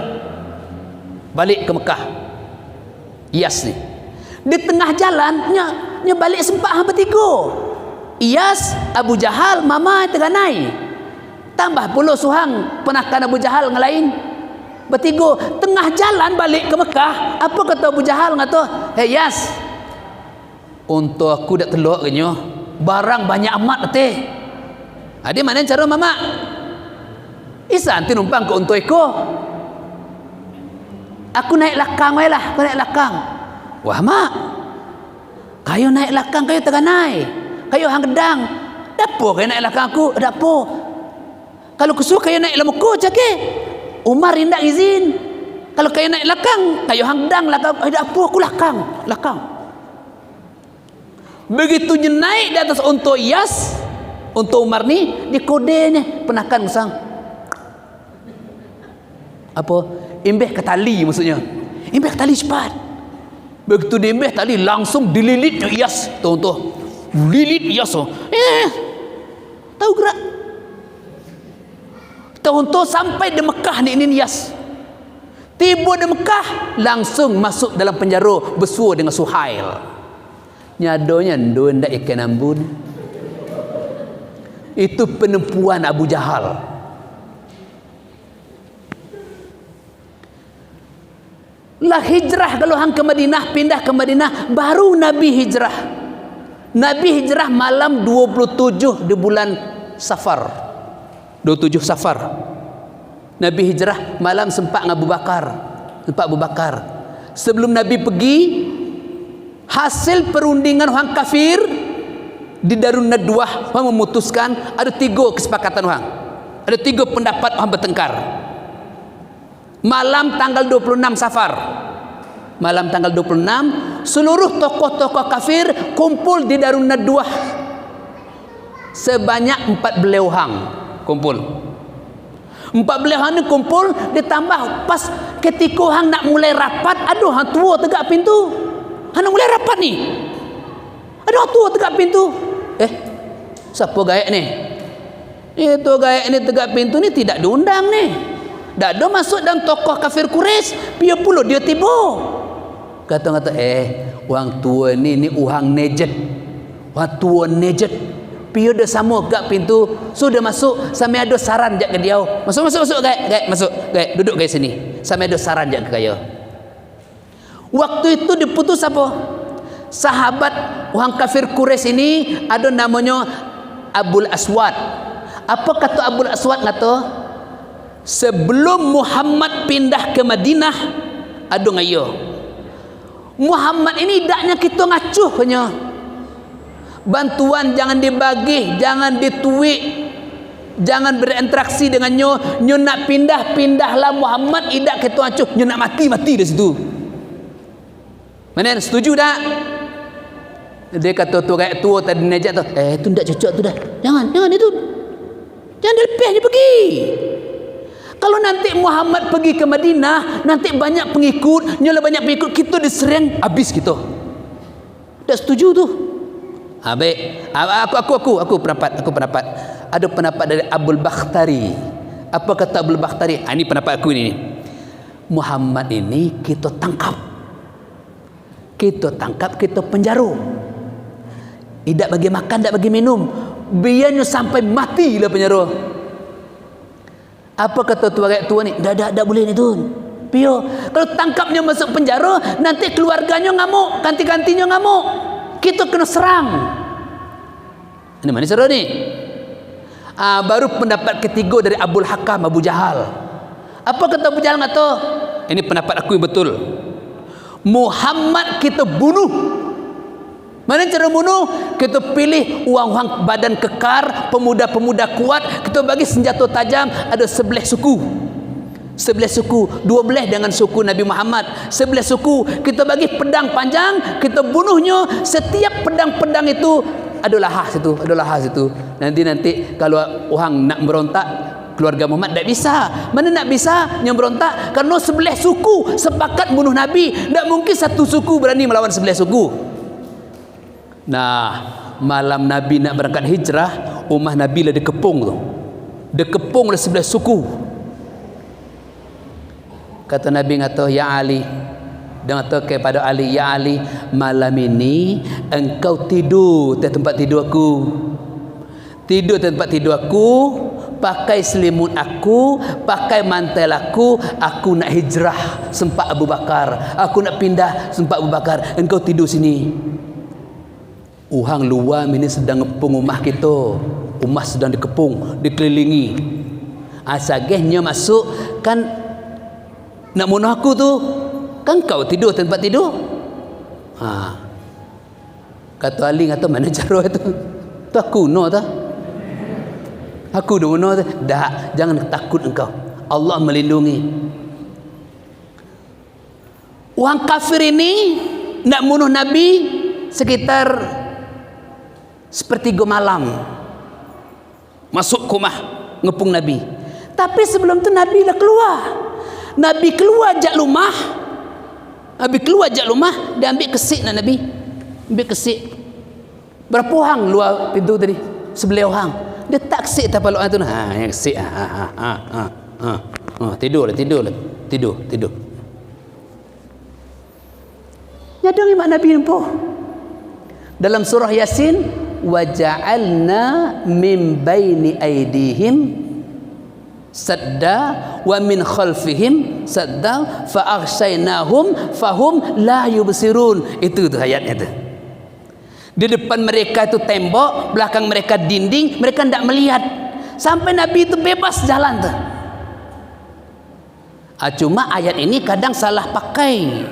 Balik ke Mekah. Iyas ni. Di tengah jalan, nya balik sempat hang bertiga. Iyas, Abu Jahal, mama teganai. Tambah pula suhang penakan Abu Jahal dengan lain. Bertiga tengah jalan balik ke Mekah. Apa kata Abu Jahal kata, "Hey Iyas, untuk aku dak telok kenyo. Barang banyak amat teh." Ada mana cara mama? Isan tu numpang ke untuk eko. Aku naik lakang wae lah, aku naik lakang. Wah mak, kayu naik lakang kayu teganai, kayu hang gedang. Dapo kayu naik lakang aku? Dapo. Kalau kesu kayu naik lamuku cake. Umar indak izin. Kalau kayu naik lakang, kayu hang gedang lakang. Dapo aku lakang. Begitu je naik di atas unta Iyas, unta Umar ni dikodenya penakan musang. Apa? Imbeh ke tali maksudnya. Imbeh ke tali cepat. Begitu diimbeh tali langsung dililit Iyas. Tuh. Lilit Iyas. Tahu gerak. Tahu sampai di Mekah ni ini Iyas. Tiba di Mekah langsung masuk dalam penjara bersua dengan Suhail. Nyadonya ndon dak ikan ambun. Itu penipuan Abu Jahal. Lah hijrah kalau hang ke Madinah, pindah ke Madinah, baru Nabi hijrah. Nabi hijrah malam 27 di bulan Safar. 27 Safar. Nabi hijrah malam sempat dengan Abu Bakar. Sebelum Nabi pergi, hasil perundingan orang kafir di Darun Nadwah, orang memutuskan ada 3 kesepakatan orang. Ada 3 pendapat orang bertengkar. Malam tanggal 26 Safar, malam tanggal 26, seluruh tokoh-tokoh kafir kumpul di Darun Nadwah. Sebanyak 14 orang kumpul. 14 orang ni kumpul, ditambah pas ketika orang nak mulai rapat, ada orang tua tegak pintu. Orang nak mulai rapat ni, ada orang tua tegak pintu. Siapa gaek ni? Itu gaek ni tegak pintu ni tidak diundang ni. Tak ada masuk dalam tokoh kafir Quraisy, biar pula dia tiba. Kata orang tua ni orang Najd. Orang tua Najd. Piyo dah sama kat pintu, sudah masuk, sampai ada saran jak ke dia. Masuk gay, masuk gay, duduk gay sini. Sampai ada saran jak ke dia. Waktu itu diputus apa? Sahabat orang kafir Quraisy ini ada namanya Abul Aswad. Apa kata Abul Aswad kata? Sebelum Muhammad pindah ke Madinah, ada ngayo. Muhammad ini idaknya kita ngacuh punya. Bantuan jangan dibagi, jangan dituik, jangan berinteraksi dengan nyo nak pindahlah Muhammad, idak kita acuh, nyo nak mati di situ. Mana setuju tak? Dia kata tu kayak tua tadi najak tu, tu tak cocok tu dah. Jangan itu. Jangan dilepih dia pergi. Kalau nanti Muhammad pergi ke Madinah, nanti banyak pengikut, nyolah banyak pengikut, kita diserang habis kita. Tak setuju tu. Baik. Aku pendapat. Ada pendapat dari Abul Bakhtari. Apa kata Abul Bakhtari? Ini pendapat aku ini. Muhammad ini kita tangkap, kita penjara. Tidak bagi makan, tidak bagi minum. Biarnya sampai mati lah penjara. Apa kata tua ni? Dah boleh ni tu. Pio. Kalau tangkapnya masuk penjara, nanti keluarganya ngamuk, ganti-gantinya ngamuk. Kita kena serang. Ini mana seru ni? Baru pendapat ketiga dari Abul Hakam, Abu Jahal. Apa kata Abu Jahal kata? Ini pendapat aku yang betul. Muhammad kita bunuh. Mana cara bunuh? Kita pilih orang-orang badan kekar, pemuda-pemuda kuat, kita bagi senjata tajam, ada 11 suku. 11 suku, 12 dengan suku Nabi Muhammad. 11 suku, kita bagi pedang panjang, kita bunuhnya. Setiap pedang-pedang itu ada lahas situ. Nanti kalau orang nak berontak, keluarga Muhammad tak bisa. Mana nak bisa yang berontak? Karena 11 suku sepakat bunuh Nabi. Tak mungkin satu suku berani melawan 11 suku. Nah, malam Nabi nak berangkat hijrah, ummah Nabi lah dikepung tu. Dikepung oleh 11 suku. Kata Nabi kata, ya Ali, dia kata kepada Ali, ya Ali, malam ini engkau tidur di tempat tidur aku. Tidur di tempat tidur aku, pakai selimut aku, pakai mantel aku nak hijrah sempat Abu Bakar. Aku nak pindah sempat Abu Bakar. Engkau tidur sini. Orang luar ini sedang ngepung rumah kita. Rumah sedang dikepung, dikelilingi. Asagihnya masuk kan nak bunuh aku tu, kan kau tidur tempat tidur. Kata Ali, kata mana cara tu? Tu aku no tu. Aku dah bunuh tu. Dah, jangan takut engkau. Allah melindungi. Orang kafir ini nak bunuh Nabi sekitar sepertiga malam. Masuk ke rumah ngepung Nabi. Tapi sebelum tu Nabi dah keluar. Nabi keluar jak rumah, dia ambil kesik nak Nabi. Ambil kesik. Berapa orang luar pintu tadi? 11 orang. Dia tak kesik tapal orang tu. Yang kesik. Tidur. Nyadang imak Nabi nampak. Dalam surah Yasin, wa ja'alna min baini aidihim sadda wa min khalfihim sadda fa aghshaynahum fahum la yubsirun. Itu tu ayatnya tu. Di depan mereka itu tembok, belakang mereka dinding, mereka tidak melihat. Sampai Nabi itu bebas jalan tu. Cuma ayat ini kadang salah pakai.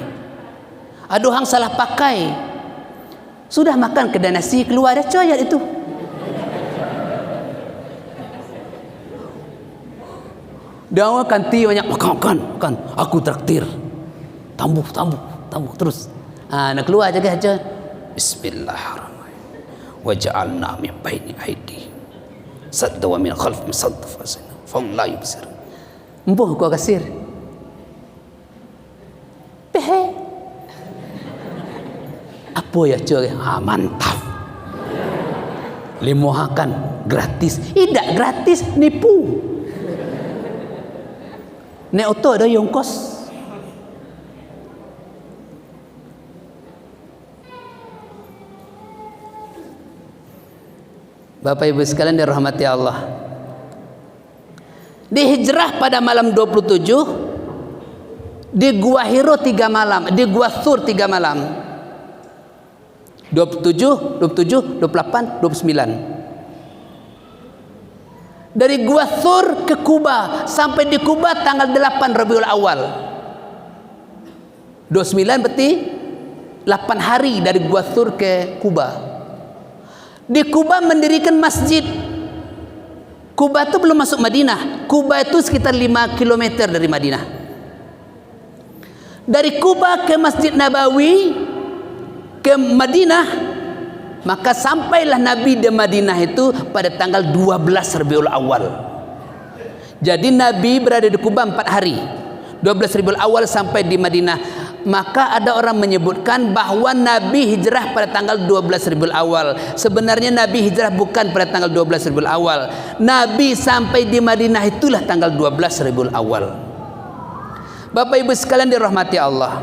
Ada orang salah pakai. Sudah makan kedai nasi, keluar ada ayat itu. Dia akan banyak makan. Aku traktir. Tambuk terus. Nak keluar aja. Bismillahirrahmanirrahim. Wa ja'alna min baini aydihim sadda wa min khalfihim sadda fahum la yubsirun. Empuh kau kasir. Pehe. Apa ya cuy? Mantap. Limuhakan gratis. Tidak gratis, nipu. Nek oto ada yang kos. Bapak Ibu sekalian dirahmati Allah, dihijrah pada malam 27, di Gua Hiro 3 malam, di Gua Thur 3 malam. 27, 28, 29. Dari Gua Thur ke Kuba, sampai di Kuba tanggal 8 Rabiul Awal. 29 berarti 8 hari dari Gua Thur ke Kuba. Di Kuba mendirikan masjid. Kuba itu belum masuk Madinah. Kuba itu sekitar 5 km dari Madinah. Dari Kuba ke Masjid Nabawi ke Madinah, maka sampailah Nabi di Madinah itu pada tanggal 12 Rabiul Awal. Jadi Nabi berada di Kuba 4 hari. 12 Rabiul Awal sampai di Madinah. Maka ada orang menyebutkan bahwa Nabi hijrah pada tanggal 12 Rabiul Awal. Sebenarnya Nabi hijrah bukan pada tanggal 12 Rabiul Awal. Nabi sampai di Madinah itulah tanggal 12 Rabiul Awal. Bapak Ibu sekalian dirahmati Allah,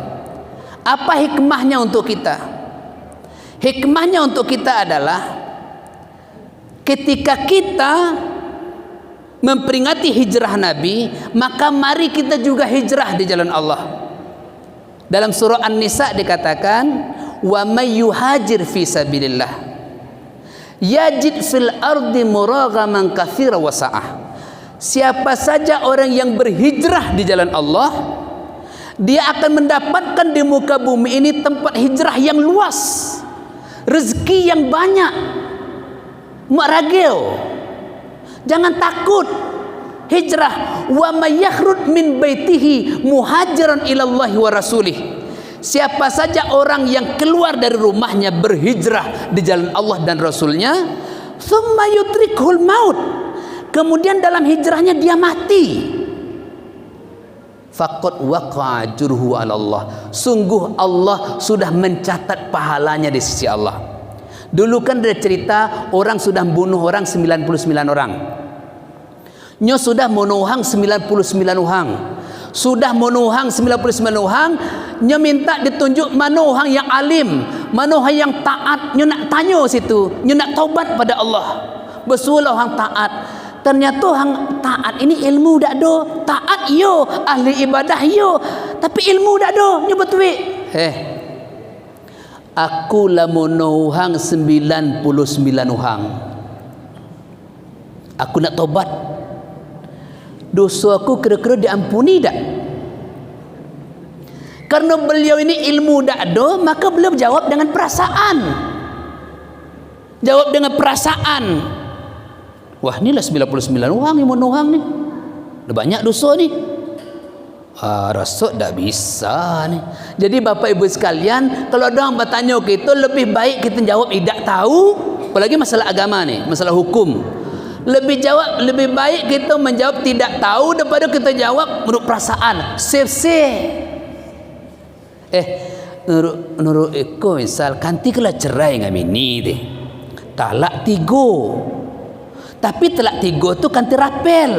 apa hikmahnya untuk kita? Hikmahnya untuk kita adalah ketika kita memperingati hijrah Nabi, maka mari kita juga hijrah di jalan Allah. Dalam surah An-Nisa dikatakan, wa may yuhajir fi sabilillah yajid fil ardi muraghaman katsira wa sa'ah. Siapa saja orang yang berhijrah di jalan Allah, dia akan mendapatkan di muka bumi ini tempat hijrah yang luas, rezeki yang banyak. Maragil, jangan takut hijrah. Wa may yakhrud min baitihi muhajiran ilallahi wa rasulih. Siapa saja orang yang keluar dari rumahnya berhijrah di jalan Allah dan Rasulnya, thumma yudrikhul maut, kemudian dalam hijrahnya dia mati, faqad waqa'a ajruhu 'ala Allah, sungguh Allah sudah mencatat pahalanya di sisi Allah. Dulu kan ada cerita orang sudah bunuh orang 99 orang. Nyo sudah menuhang 99 orang. Sudah menuhang 99 orang, nyo minta ditunjuk manuhang yang alim, manuhang yang taat. Nyo nak tanya situ, nyo nak taubat pada Allah. Besulah orang taat. Ternyata orang taat ini ilmu dak do, taat yo, ahli ibadah yo, tapi ilmu dak do, nyo betul. Aku lah menuhang 99 orang. Aku nak taubat. Dosa aku kira-kira diampuni tak? Karena beliau ini ilmu tak ada, maka beliau jawab dengan perasaan. Jawab dengan perasaan. Wah, inilah 99 orang yang menuhang ni. Ada banyak dosa ni. Rasa tak bisa ni. Jadi Bapak Ibu sekalian, kalau ada orang bertanya kita, lebih baik kita jawab tidak tahu. Apalagi masalah agama ni, masalah hukum. Lebih baik kita menjawab tidak tahu daripada kita jawab menurut perasaan. Safe. Menurut aku misal kanti kala cerai dengan bini deh. Talak 3. Tapi talak 3 tu kanti rapel.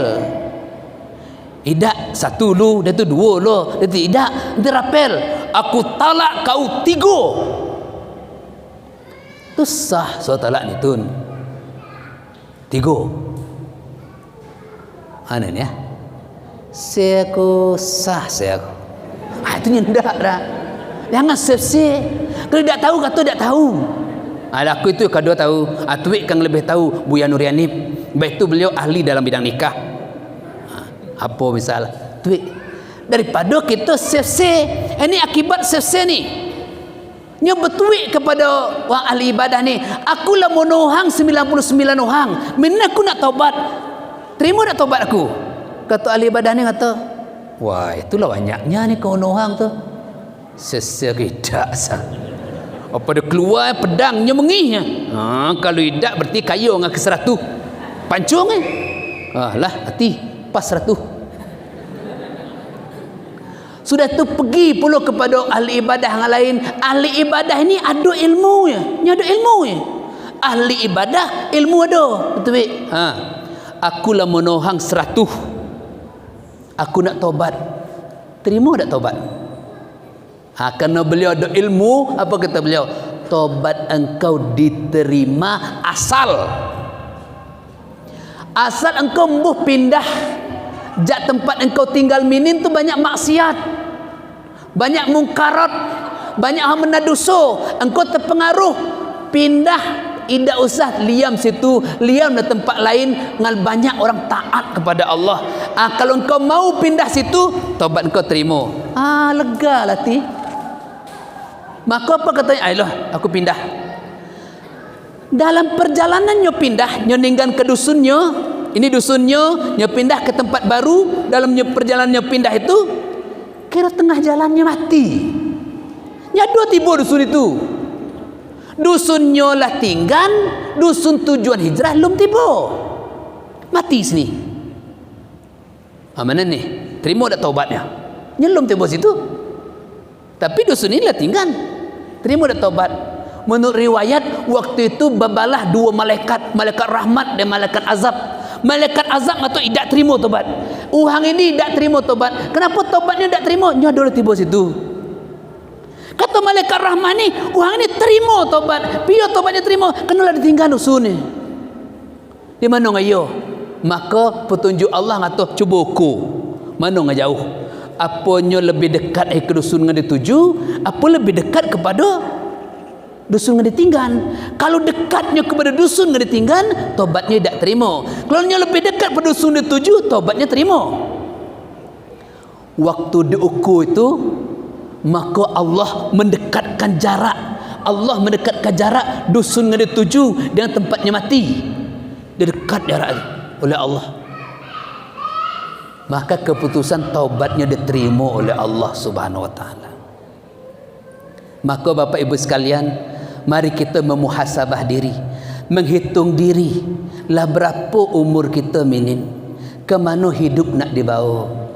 Tidak 1 lu, dia tu 2 lu. Dia tidak, nanti rapel. Aku talak kau 3. Tu sah so talak ni tun. 3. Mana ni ya? Saya aku sah saya aku. Itu nyendak dah. Jangan sesi. Kalau tidak tahu kata tidak tahu. Aku itu kedua tahu. Atwik kang lebih tahu Buya Nurianip. Baik itu beliau ahli dalam bidang nikah. Apa misal? Twik. Daripada kita sesi. Ini akibat sesi ni. Nya betuik kepada orang ahli ibadah ni, aku lah menuhang 99 orang, mina aku nak taubat, terima tak taubat aku? Kata ahli ibadah ni kata, wah itulah banyaknya ni kau nuhang tu. Seseridak sah. Apa dia keluar pedangnya mengihnya. Kalau tidak berarti kayu dengan ke 100 pancung lah hati pas 100. Sudah tu pergi pula kepada ahli ibadah yang lain. Ahli ibadah ini ada ilmunya. Ini ada ilmunya. Ahli ibadah ilmu ada. Betul tak? Aku lah menuhang 100. Aku nak taubat. Terima tak taubat? Kerana beliau ada ilmu, apa kata beliau? Taubat engkau diterima asal Asal engkau mbuh pindah jak tempat engkau tinggal minin tu banyak maksiat, banyak mungkarat, banyak hal menaduso, engkau terpengaruh, pindah, tidak usah liam situ, liam di tempat lain ngal banyak orang taat kepada Allah. Kalau engkau mau pindah situ, taubat engkau terima. Lega lah ti. Maka apa katanya? Ayolah, aku pindah. Dalam perjalanannya pindah, nyo ninggan ke dusunnya. Ini dusunnya, nyo pindah ke tempat baru. Dalam perjalanannya pindah itu, kira tengah jalannya mati. Nyado tiba dusun itu. Dusunnya lah tinggal, dusun tujuan hijrah belum tiba. Mati sini. Mana nih? Terima dak taubatnya? Nyelum tiba situ. Tapi dusun ini lah tinggal. Terima dak taubat? Menurut riwayat, waktu itu babalah dua malaikat, malaikat rahmat dan malaikat azab. Malaikat azab atau tidak terima taubat. Uhang ini tidak terima taubat. Kenapa taubatnya tidak terima? Nyado tiba situ. Kata malaikat rahmat ni, uhang ini terima taubat. Pio taubatnya terima, kenalah ditinggal dusun ni. Di mana ngayo? Maka petunjuk Allah ngata cuba ukur. Mana ngajauh? Apanya lebih dekat ke dusun yang dituju, apa lebih dekat kepada dusun yang ditinggal. Kalau dekatnya kepada dusun yang ditinggal, taubatnya tidak terima. Kalau nya lebih dekat pada dusun yang dituju, taubatnya terima. Waktu diukur itu, maka Allah mendekatkan jarak. Allah mendekatkan jarak dusun yang dituju dengan tempatnya mati. Dia dekat jarak oleh Allah. Maka keputusan taubatnya diterima oleh Allah Subhanahu wa taala. Maka Bapak Ibu sekalian, mari kita memuhasabah diri, menghitung diri, lah berapa umur kita minin, ke mana hidup nak dibawa.